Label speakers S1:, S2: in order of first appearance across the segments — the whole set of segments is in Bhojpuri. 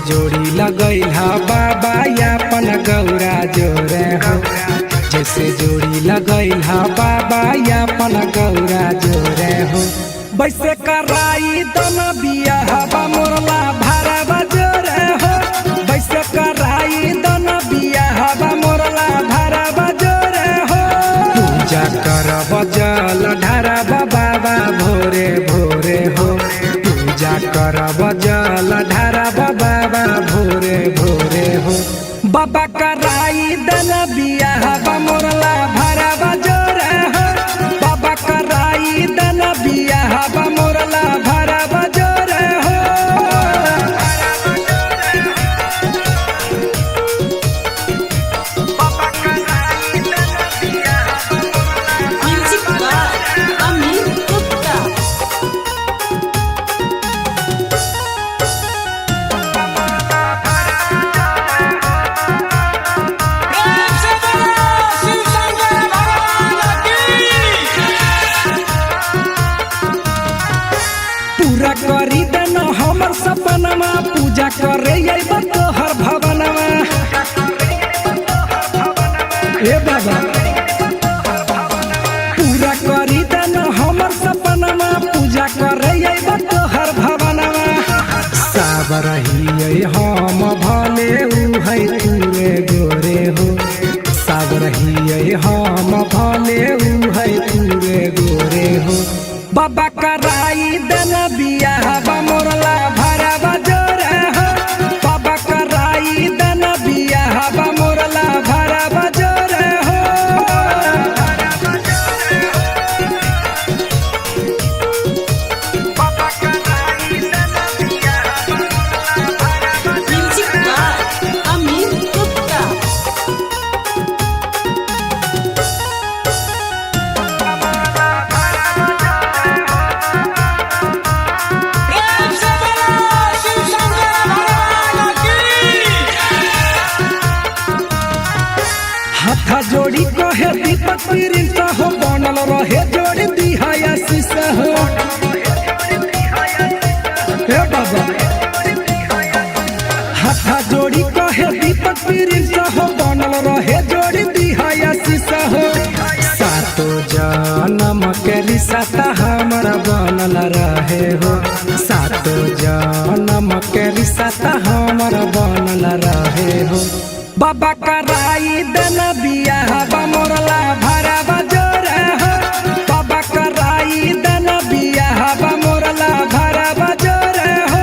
S1: जोड़ी लगैला बाबा यापन गौरा जोरे हो। जैसे जोड़ी लगैला बाबा यापन गौरा जोरे हो। वैसे कराई दन बियाहबा मोरला भरवा जोरे हो। वैसे कराई दन बियाहबा मोरला भरवा जोरे हो। पूजा करब जल ढारब बाबा भोरे भोरे हो। पूजा करब जल ढारब बाबा भोरे भोरे हो। बाबा कराई दन बियाहबा मोरला भरवा जोरे हो। बाबा कराई दन बियाहबा मोरला भरवा जोरे हो। बाबा कराई दन बियाहबा मोरला
S2: अमीर गुप्ता
S1: पूरा करी देन हमर सपनमा। पूजा करे अइबा तोहर भवनमा। ए बाबा पूरा करी देन हमर सपनमा। पूजा करे अइबा तोहर भवनमा। साब रहिए हम भले उ है तूरे गोरे हो। साब रहिए हम भले उ है तूरे गोरे हो। बाबा कराई दन बियाहबा मोरला भरवा जोरे हो। बाबा कराई दन बियाहबा मोरला भरवा जोरे हो। बाबा कराई दन बियाहबा मोरला भरवा
S2: म्यूजिक बाय अमीर गुप्ता
S1: हाथा जोड़ी कहे दीपक प्रिंस हो। बनल रहे जोड़ी दिहाया शीशा हो। हे बाबा हाथा जोड़ी कहे दीपक प्रिंस हो। बनल रहे जोड़ी दिहाया शीशा हो। सातो जन्म के रिश्ता हमर बनल रहे हो। सातो जन्म के रिश्ता हमर बनल रहे हो। बाबा कराई दन बियाहबा मोरला भरवा जोरे हो। बाबा कराई दन बियाहबा मोरला भरवा जोरे हो।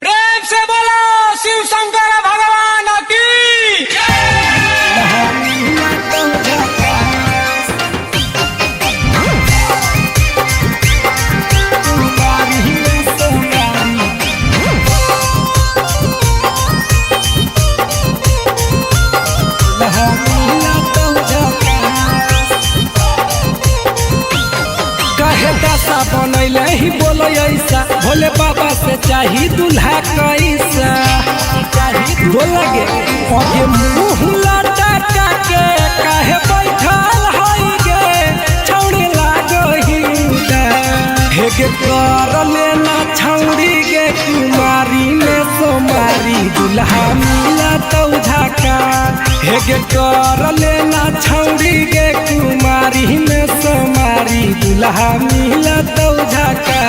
S3: प्रेम से बोलो शिव शंकर भगवान की
S1: बनैले ही बोलो ऐसा। भोले बाबा से चाही दूल्हा कैसा। बोला गे आगे मुँह लटका के काहे बैठल हई गे। छौड़ी लागो ही हे गे कर लेना छौड़ी गे। कुमारी में सोमारी दूल्हा मिला तो झका। हे गे कर लेना छौड़ी गे। कुमारी में सोमारी दूल्हा मिला तो झका।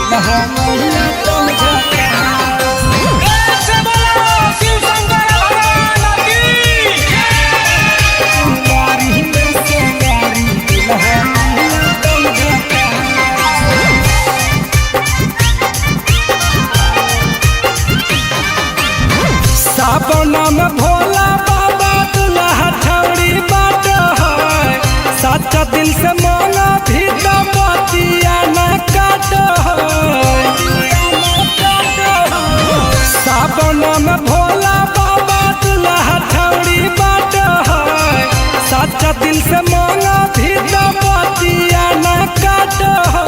S1: दूल्हा मिला तो झका।
S3: प्रेम से बोलो शिव शंकर भगवान की
S1: कुमारी में सोमारी दूल्हा मिला तो झका। सावन में भोला बाबा दूल्हा छौड़ी बाट है। सच्चा दिल से मांगा भी तो बतिया न काट है। सावन में भोला बाबा दूल्हा छौड़ी बाट है। सच्चा दिल से मांगा भी तो बतिया न काट है।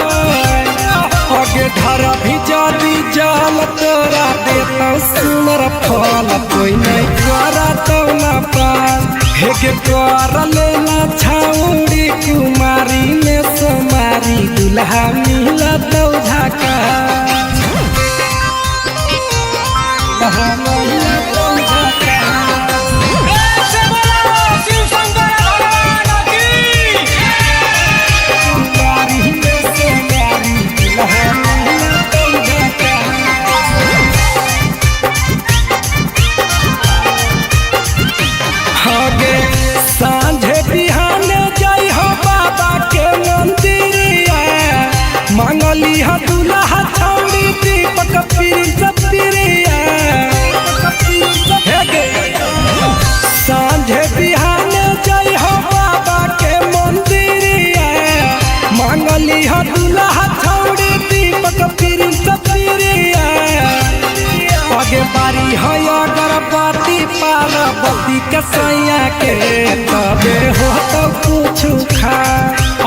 S1: आगे धर भी जादी जाल तोरा देता सुनर फल। कोई नहीं करा तो न पास। हे गे कर लेना छौड़ी कुमारी में सोमारी दूल्हा दुल्हा मिला तो झका दुल्हा मिला तो झका
S3: प्रेम से बोलो शिव शंकर भगवान की
S1: प्यारी में से प्यारी दुल्हा मिला तो झका आगे सांझे बिहान जय हो बाबा के मंदिरिया मांगली ह दुल्हा छौड़ी दीपक प्रिया सांझे बिहान जय हो बाबा के मंदिरिया मांगली ह दुल्हा छौड़ी दीपक प्रिया आगे बारी है अगरबत्ती पार्वती के सैया के तबे हो तो कुछ खा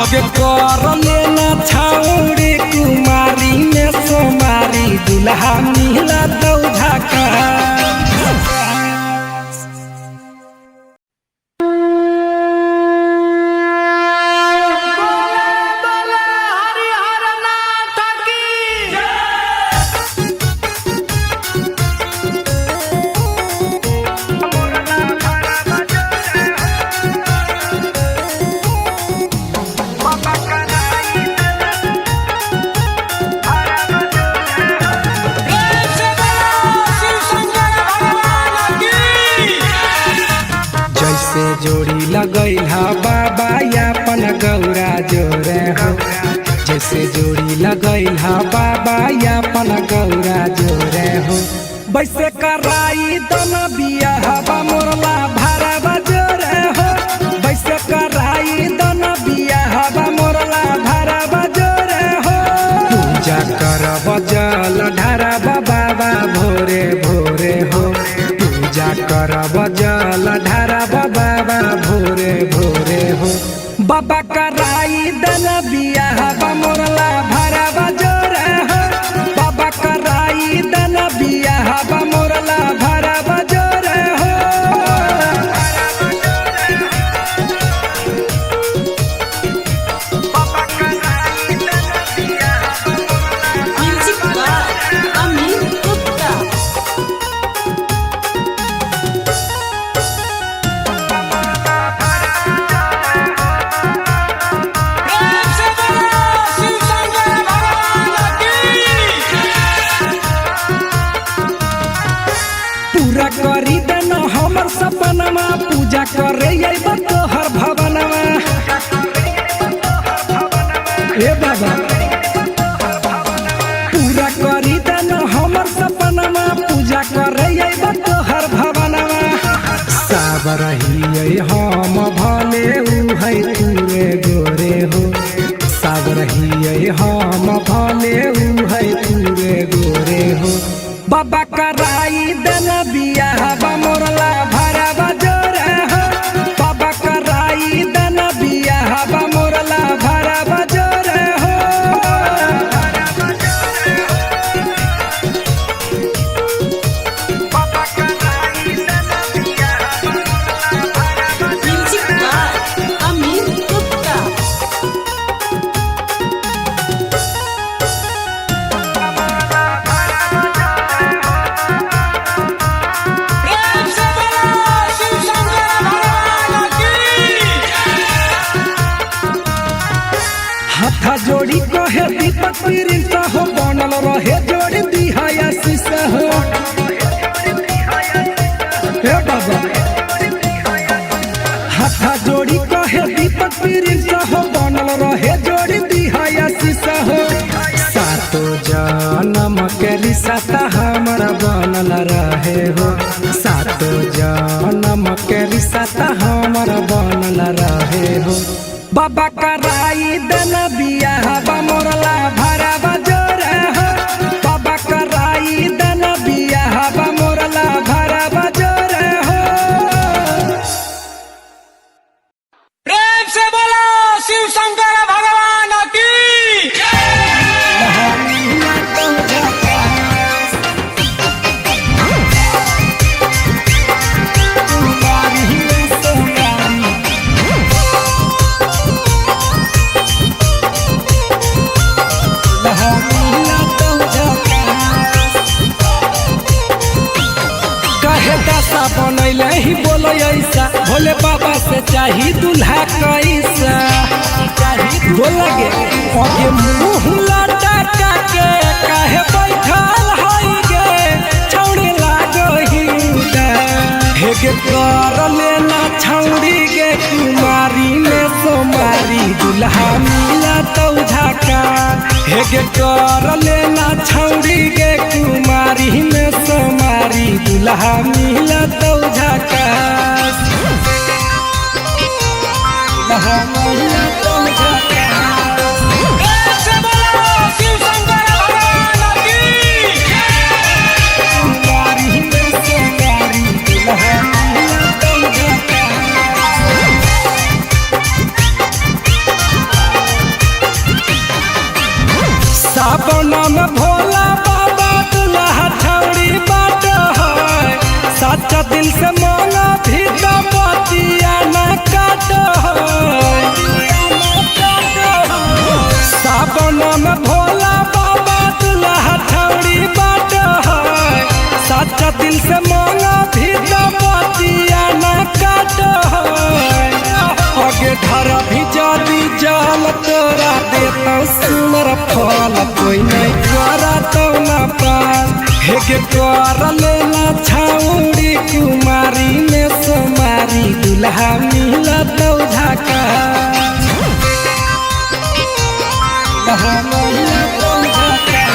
S1: आगे कर लेना छौड़ी कुमारी में सोमारी दुल्हा मिला तो झका
S3: प्रेम से बोलो शिव शंकर भगवान की
S1: जैसे जोड़ी लगई हा बाबा यापन गौरा जोरे हो जैसे जोड़ी लगई हा बाबा यापन गौरा जोरे हो वैसे कराई दन बिया हवा मोरला भारा बजोरे हो वैसे कराई दन बिया हवा मोरला भारा बजोरे हो पूजा करब जल ढारब बाबा भोरे भोरे हो पूजा करब जल ढारब बाबा भोरे भोरे हो बाबा कराई दन बिया हवा मोरला भारा बजोरे हो बाबा कराई दन बिया हवा मोरला भारा बजोरे हो
S2: म्यूजिक बाय अमित गुप्ता।
S3: प्रेम से बोलो शिव शंकर भगवान की
S1: पूरा करी दन हमर सपनमा पूजा करे अइब तोहर भवनमा ए बाबा पूरा करी दन हमर सपनमा पूजा करे अइब तोहर भवनमा साब रहिए हम भले उ है तूरे गोरे हो साब रहिए हम भले उ है तूरे गोरे हो बाबा कराई दन बिया हवा मोरला भारा बजोरे हो बाबा कराई दन बिया हवा मोरला भारा बजोरे हो
S2: म्यूजिक बाय अमित गुप्ता।
S3: प्रेम से बोलो शिव शंकर भगवान की
S1: हाथा जोड़ी कहे दीपक प्रिंस हो बनल रहे जोड़ी दिहाया शीशा हो हे बाबा हाथा जोड़ी कहे दीपक प्रिंस हो बनल रहे जोड़ी दिहाया शीशा हो सातो जन्म के रिश्ता हमारा बनल रहे हो सातो जन्म के रिश्ता हमारा बनल रहे हो बाबा कराई दन बिया हवा मोरला भारा बजोरे हो बाबा कराई दन बिया हवा मोरला भारा बजोरे हो
S3: प्रेम से बोलो शिव शंकर भगवान की
S1: बनैले ही बोलो ऐसा भोले बाबा से चाही दूल्हा कैसा बोला गे अगे मुँह लटका के काहे बैठल हई गे छौड़ी लागही हेगे कर लेना छौड़ी गे कुमारी में सोमारी दूल्हा मिला तो झाका हेगे कर लेना छौड़ी गे कुमारी में सोमारी दूल्हा मिला तो झाका दूल्हा मिला तो झाका
S3: प्रेम से बोलो शिव शंकर भगवान की
S1: कुमारी में सोमारी दूल्हा मिला तो झाका सावन में भोला बाबा दूल्हा छौड़ी बाट है सच्चा दिल से मांगा भी तो बतिया न काट सावन में भोला बाबा दूल्हा छौड़ी बाट है सच्चा दिल से मांगा भी तो बतिया न काट आगे धरा भी जादी जाल तोरा देता सुनर फल कोई नहीं करा तो न पास हेगे कर लेना छौड़ी कुमारी में सोमारी दूल्हा मिला तो झाका दूल्हा मिला तो झाका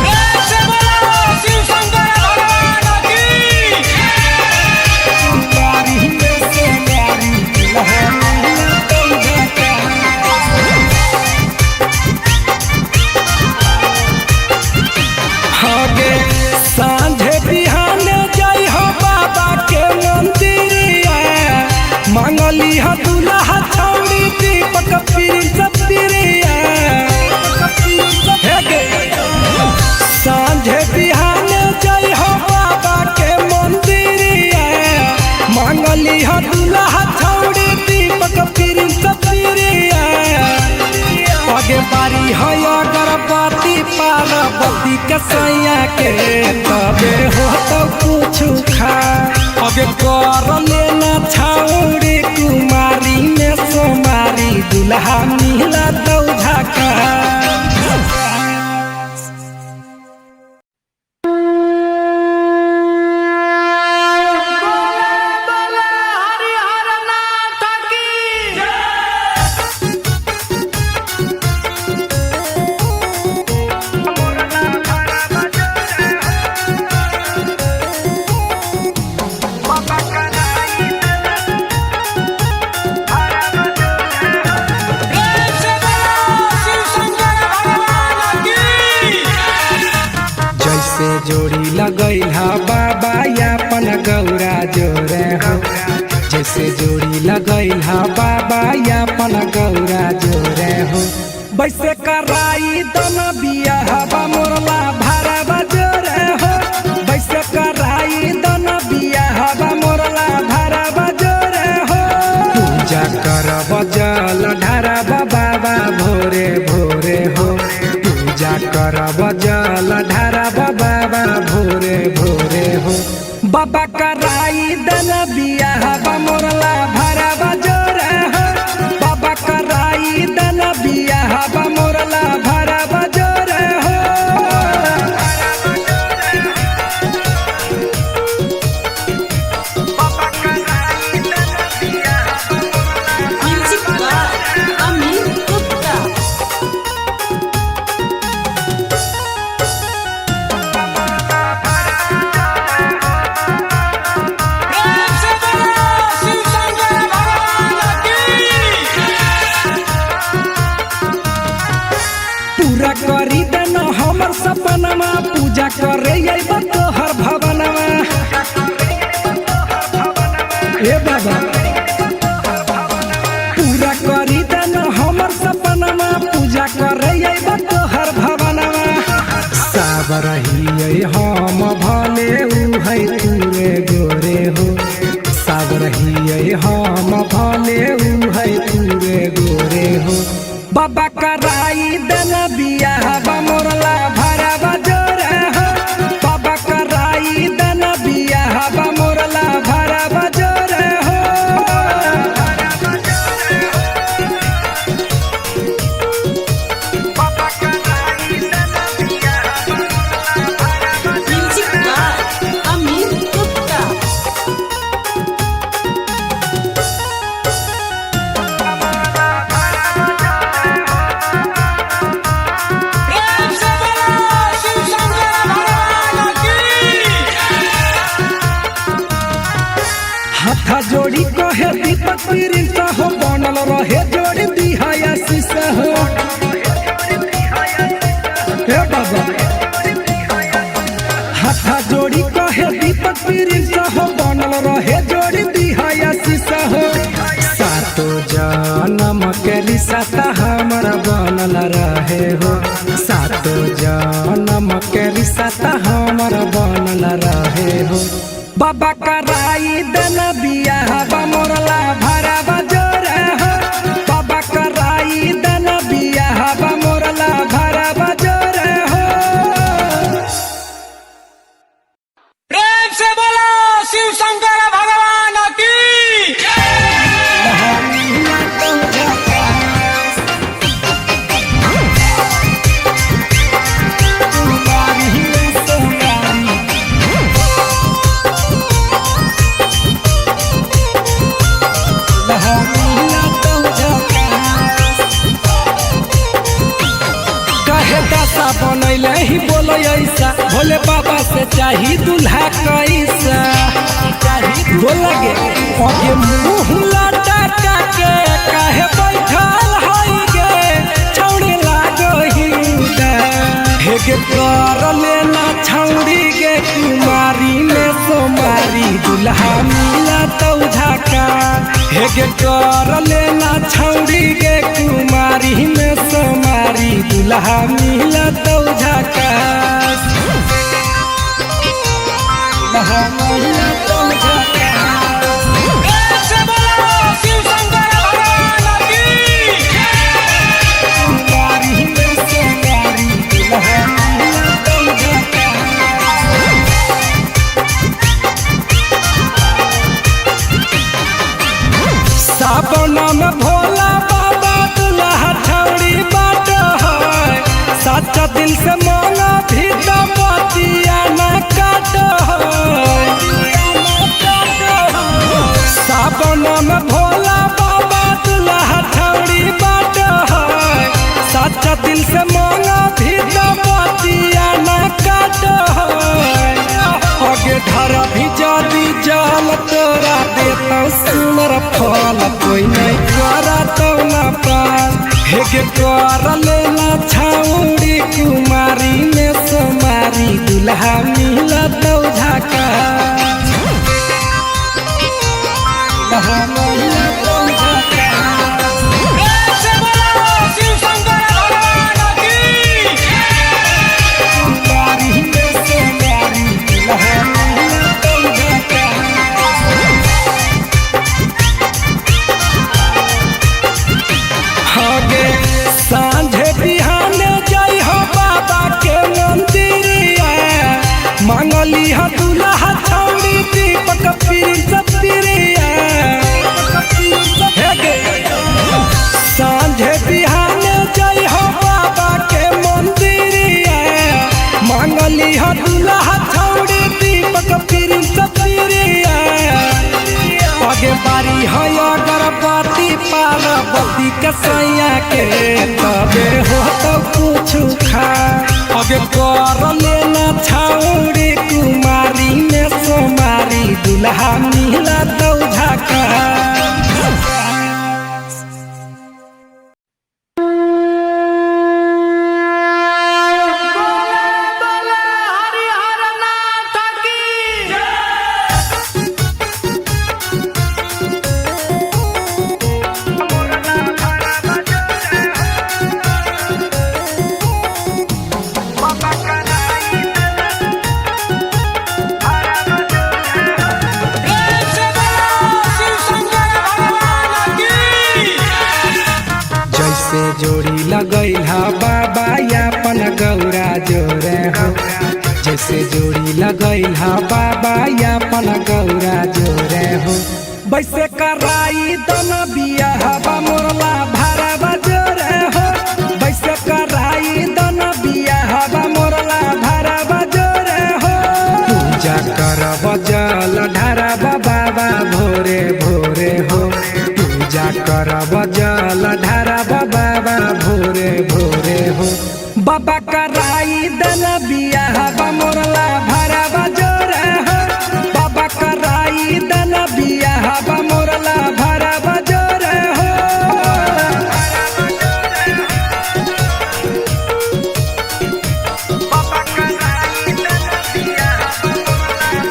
S3: प्रेम से बोलो शिव शंकर भगवान की
S1: कुमारी में सोमारी दूल्हा मिला तो झाका आगे सांझे बिहाने जाई हो बाबा के मंदिरिया मांगली हो दूल्हा छौड़ी दीपक पिरिया सांझे बिहाने जाई हो बाबा के मंदिरिया मांगली हो दूल्हा छौड़ी दीपक पिरिया आगे बारी है अगरबत्ती पार्वती के सैया के तबे हो तो कुछ खा आगे कर लेना छौड़ी कुमारी में सोमारी दूल्हा मिला तो झाका
S3: प्रेम से बोलो शिव शंकर भगवान की
S1: जैसे जोड़ी लगैल हा बाबा यापन गौरा जोरे हो जैसे जोड़ी लगैल हा बाबा यापन गौरा जोरे हो वैसे कराई दन बिया हवा मोरला भारा बजोरे हो वैसे कराई दन बिया हवा मोरला भारा बजोरे हो पूजा कर बजल ढारा बाबा भोरे भोरे हो पूजा कर बजल ढारा बाबा भोरे भोरे हो बाबा कराई दन बिया हवा मोरला भारा बजोरे हो बाबा कराई दन बिया हवा मोरला भारा बजोरे हो
S2: म्यूजिक बाय अमित गुप्ता।
S3: प्रेम से बोलो शिव शंकर भगवान की
S1: पूरा करी देना हमर सपनमा पूजा करे अइबा तोहर भवनमा ए बाबा पूरा करी देना हमर सपनमा पूजा करे अइबा तोहर भवनमा साब रही हम भले उ है तूरे गोरे हो साब रही हम भले उ है तूरे गोरे हो बाबा कराई देना बिया हवा मोरला भारा बजोरे हो बाबा कराई देना बिया हवा मोरला जन्म के रिश्ता हमारा बनल रहे हो, सातो जन्म के रिश्ता हमारा बनल रहे हो। बाबा कराई देना बियाह मोरला भरा बजोरे हो, बाबा कराई देना बियाह मोरला भरा बजोरे हो।
S3: प्रेम से बोलो शिव शंकर भगवान की
S1: बनैले ही बोलो ऐसा, भोले बाबा से चाही दूल्हा कैसा। बोलगे आगे मुँह लटका के काहे बैठल हई गे, छौड़ी लागही हेगे कर लेना छौड़ी गे, कुमारी में सोमारी दूल्हा मिला तो झका। हेगे कर लेना छौड़ी गे, कुमारी में सोमारी दूल्हा मिला तो झका। मिला तो झका।
S3: प्रेम से बोलो शिव शंकर भगवान की
S1: कुमारी में सोमारी दूल्हा मिला तो झका। सावन में भोला बाबा दूल्हा छौड़ी बाट है, सच्चा दिल से मांगा भी तो बतिया न काट है। सावन में भोला बाबा दूल्हा छौड़ी बाट है, सच्चा दिल से मांगा भी तो बतिया न काट है। आगे धरा भी जादी जाल तोरा देता सुनर फल, कोई नहीं करा तो न पास। हेगे कर लेना छौड़ी, कुमारी में सोमारी दूल्हा मिला तो झका। मिला तो झका।
S3: प्रेम से बोलो शिव शंकर भगवान की
S1: कुमारी में सोमारी दूल्हा मिला तो झका। आगे सांझे बिहाने जाई हो बाबा के मंदिरिया, मांगली हो दूल्हा छौड़ी दीपक पीर सपिरिया। सांझे बिहाने जाई हो बाबा के मंदिरिया, मांगली हो दूल्हा छौड़ी दीपक पीर सपिरिया। आगे बारी है अगरबत्ती पार्वती कसैया के, तबे हो तो कुछ खा। आगे कर लेना छौड़ी, कुमारी में सोमारी दूल्हा मिला तो झका।
S3: प्रेम से बोलो शिव शंकर भगवान की
S1: जैसे जोड़ी लगैला बाबा यापन गौरा जोरे हो, जैसे जोड़ी लगैला बाबा यापन गौरा जोरे हो। वैसे कराई दन बियाह मोरला भरा बजोरे हो, वैसे कराई दन बियाह मोरला भरा बजोरे हो। पूजा करब जल ढारब बाबा भोरे भोरे हो, पूजा करब जल ढारब बाबा भोरे भोरे हो। बाबा कराई दन बियाह मोरला भरा बजोरे हो, बाबा कराई दन बियाह मोरला भरा बजोरे हो।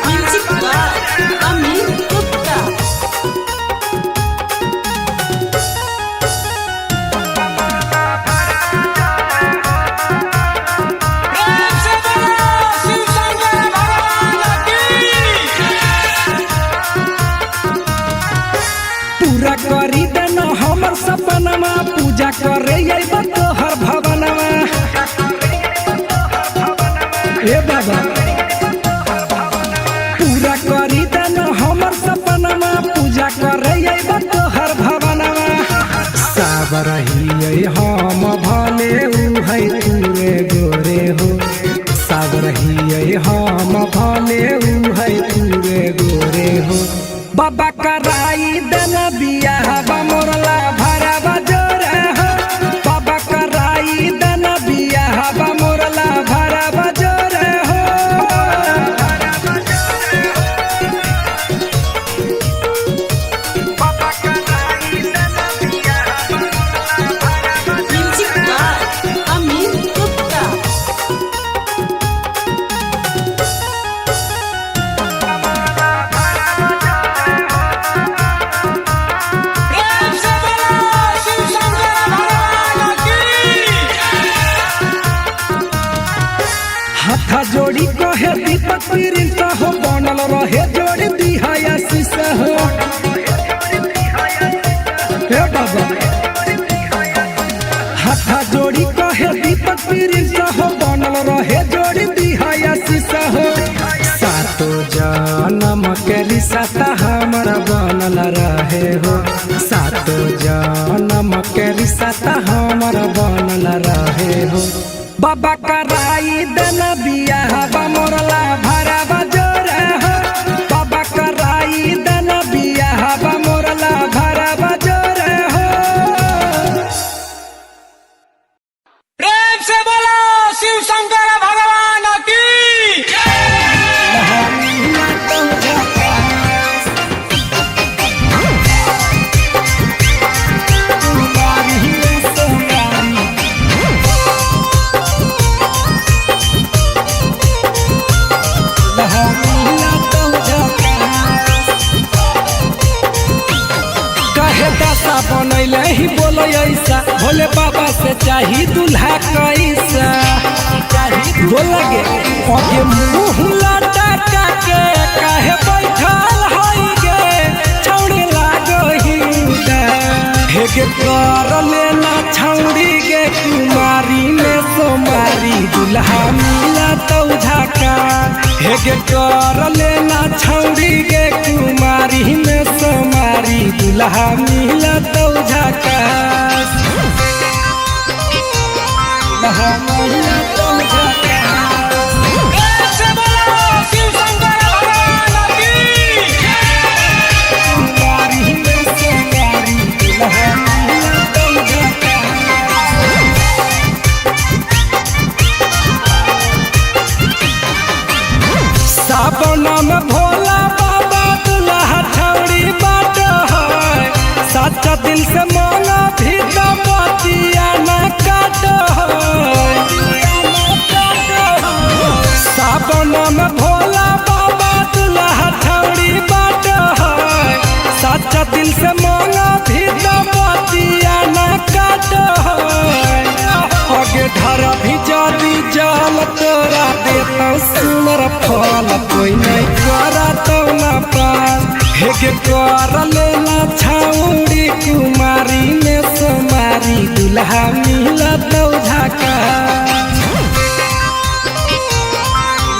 S2: Music by Amit Gupta.
S1: हम भले ऊ है तूरे गोरे हो सागर हिये हम भले ऊ है तूरे गोरे हो बाबा कराई दन बियाह मोरला भरा बजोरे हो बाबा कराई दन बियाह मोरला भरा बजोरे हो
S2: म्यूजिक बाय अमित गुप्ता।
S3: प्रेम से बोलो शिव शंकर भगवान की।
S1: हाथा जोड़ी कहे दीपक प्रिंस हो बनल रहे जोड़ी दिहाया शीशा हो हे बाबा हाथा जोड़ी कहे दीपक प्रिंस हो बनल रहे जोड़ी दिहाया शीशा हो सातो जन्म के रिश्ता हमारा बनल रहे हो सातो जन्म के रिश्ता हमारा बनल रहे हो बाबा कराई दन बियाह मोरला भरा बजोरे हो बाबा कराई दन बियाह मोरला भरा बजोरे हो
S3: प्रेम से बोलो शिव शंकर भगवान की।
S1: कहे दशा बनैले ही बोलो ऐसा भोले बाबा से चाही दूल्हा कैसा बोलगे आगे मुंह लटा के काहे बैठल हई गे छौड़ी लागही हेगे कर लेना छौड़ी गे कुमारी में सोमारी दूल्हा मिला तो झाका हेगे कर लेना छौड़ी गे कुमारी में सोमारी दूल्हा मिला तो झाका दूल्हा मिला तो झाका
S3: प्रेम से बोलो शिव शंकर भगवान की।
S1: कुमारी में सोमारी दूल्हा मिला तो झाका सावन में भोला बाबा दूल्हा छौड़ी बाट है सच्चा दिल से मांगा भी तो बतिया न काट सावन में भोला बाबा दूल्हा छौड़ी बाट है सच्चा दिल से मांगा भी तो बतिया न काट आगे धर भी जदी जल तोरा देता सुनर फल कोई नहीं करा तो न पास हेगे कर लेना छौड़ी कुमारी में सोमारी दूल्हा मिला तो झाका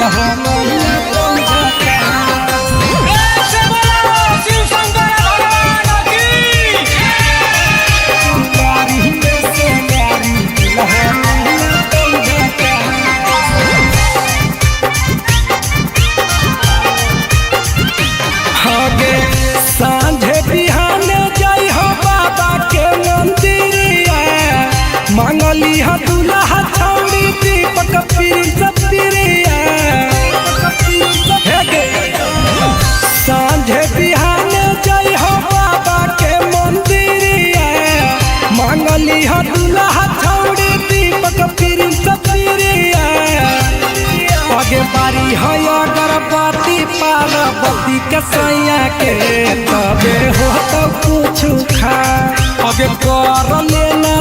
S1: दूल्हा मिला तो झाका
S3: प्रेम से बोलो शिव शंकर भगवान की।
S1: कुमारी में सोमारी दूल्हा मिला तो झाका आगे सांझे बिहाने जाई हो बाबा के मंदिरिया मांगली हो दूल्हा छौड़ी दीपक प्रिंस प्रिया सांझे बिहाने जाई हो बाबा के मंदिरिया मांगली हो दूल्हा छौड़ी दीपक प्रिंस प्रिया आगे बारी है अगरबत्ती पार्वती के सैया के तबे हो तो कुछ खा आगे कर लेना